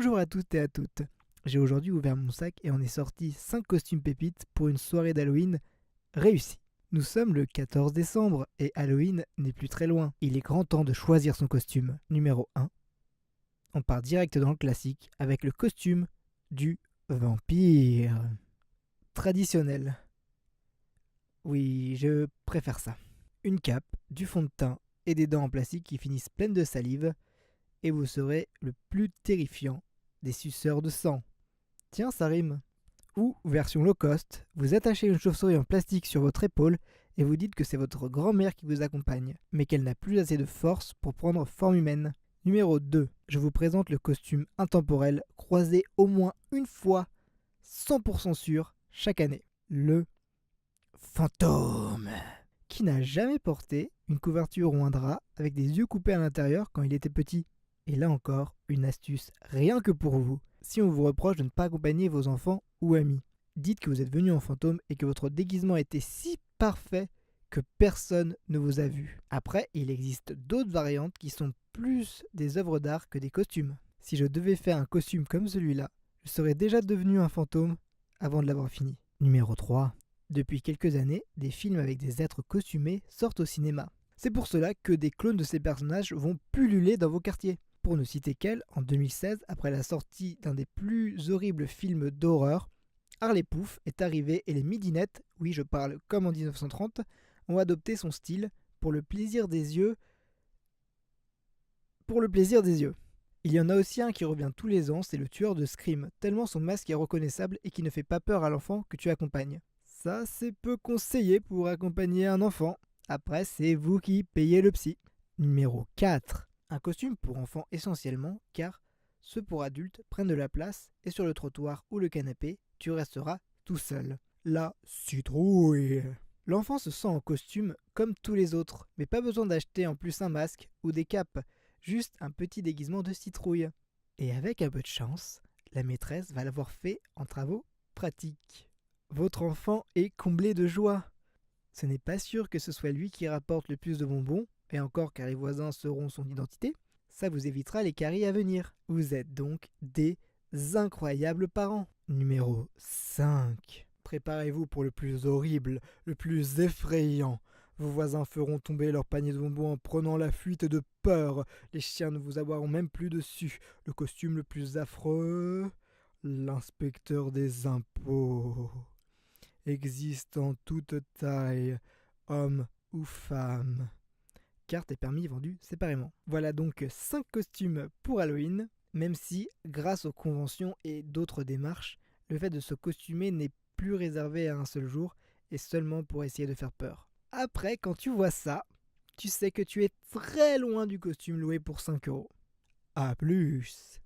Bonjour à toutes et à toutes. J'ai aujourd'hui ouvert mon sac et on est sorti 5 costumes pépites pour une soirée d'Halloween réussie. Nous sommes le 14 décembre et Halloween n'est plus très loin. Il est grand temps de choisir son costume. Numéro 1. On part direct dans le classique avec le costume du vampire. Traditionnel. Oui, je préfère ça. Une cape, du fond de teint et des dents en plastique qui finissent pleines de salive et vous serez le plus terrifiant des suceurs de sang. Tiens, ça rime. Ou, version low cost, vous attachez une chauve-souris en plastique sur votre épaule et vous dites que c'est votre grand-mère qui vous accompagne, mais qu'elle n'a plus assez de force pour prendre forme humaine. Numéro 2. Je vous présente le costume intemporel croisé au moins une fois, 100% sûr, chaque année. Le fantôme. Qui n'a jamais porté une couverture ou un drap avec des yeux coupés à l'intérieur quand il était petit? Et là encore, une astuce rien que pour vous. Si on vous reproche de ne pas accompagner vos enfants ou amis, dites que vous êtes venu en fantôme et que votre déguisement était si parfait que personne ne vous a vu. Après, il existe d'autres variantes qui sont plus des œuvres d'art que des costumes. Si je devais faire un costume comme celui-là, je serais déjà devenu un fantôme avant de l'avoir fini. Numéro 3. Depuis quelques années, des films avec des êtres costumés sortent au cinéma. C'est pour cela que des clones de ces personnages vont pulluler dans vos quartiers. Pour ne citer qu'elle, en 2016, après la sortie d'un des plus horribles films d'horreur, Harley Pouf est arrivée et les midinettes, oui je parle comme en 1930, ont adopté son style pour le plaisir des yeux. Il y en a aussi un qui revient tous les ans, c'est le tueur de Scream, tellement son masque est reconnaissable et qui ne fait pas peur à l'enfant que tu accompagnes. Ça c'est peu conseillé pour accompagner un enfant. Après c'est vous qui payez le psy. Numéro 4. Un costume pour enfants essentiellement, car ceux pour adultes prennent de la place et sur le trottoir ou le canapé, tu resteras tout seul. La citrouille. L'enfant se sent en costume comme tous les autres, mais pas besoin d'acheter en plus un masque ou des capes, juste un petit déguisement de citrouille. Et avec un peu de chance, la maîtresse va l'avoir fait en travaux pratiques. Votre enfant est comblé de joie. Ce n'est pas sûr que ce soit lui qui rapporte le plus de bonbons, et encore car les voisins sauront son identité, ça vous évitera les caries à venir. Vous êtes donc des incroyables parents. Numéro 5. Préparez-vous pour le plus horrible, le plus effrayant. Vos voisins feront tomber leur panier de bonbons en prenant la fuite de peur. Les chiens ne vous aboieront même plus dessus. Le costume le plus affreux, l'inspecteur des impôts. Existe en toute taille, homme ou femme. Carte et permis vendus séparément. Voilà donc 5 costumes pour Halloween, même si, grâce aux conventions et d'autres démarches, le fait de se costumer n'est plus réservé à un seul jour et seulement pour essayer de faire peur. Après, quand tu vois ça, tu sais que tu es très loin du costume loué pour 5 €. A plus.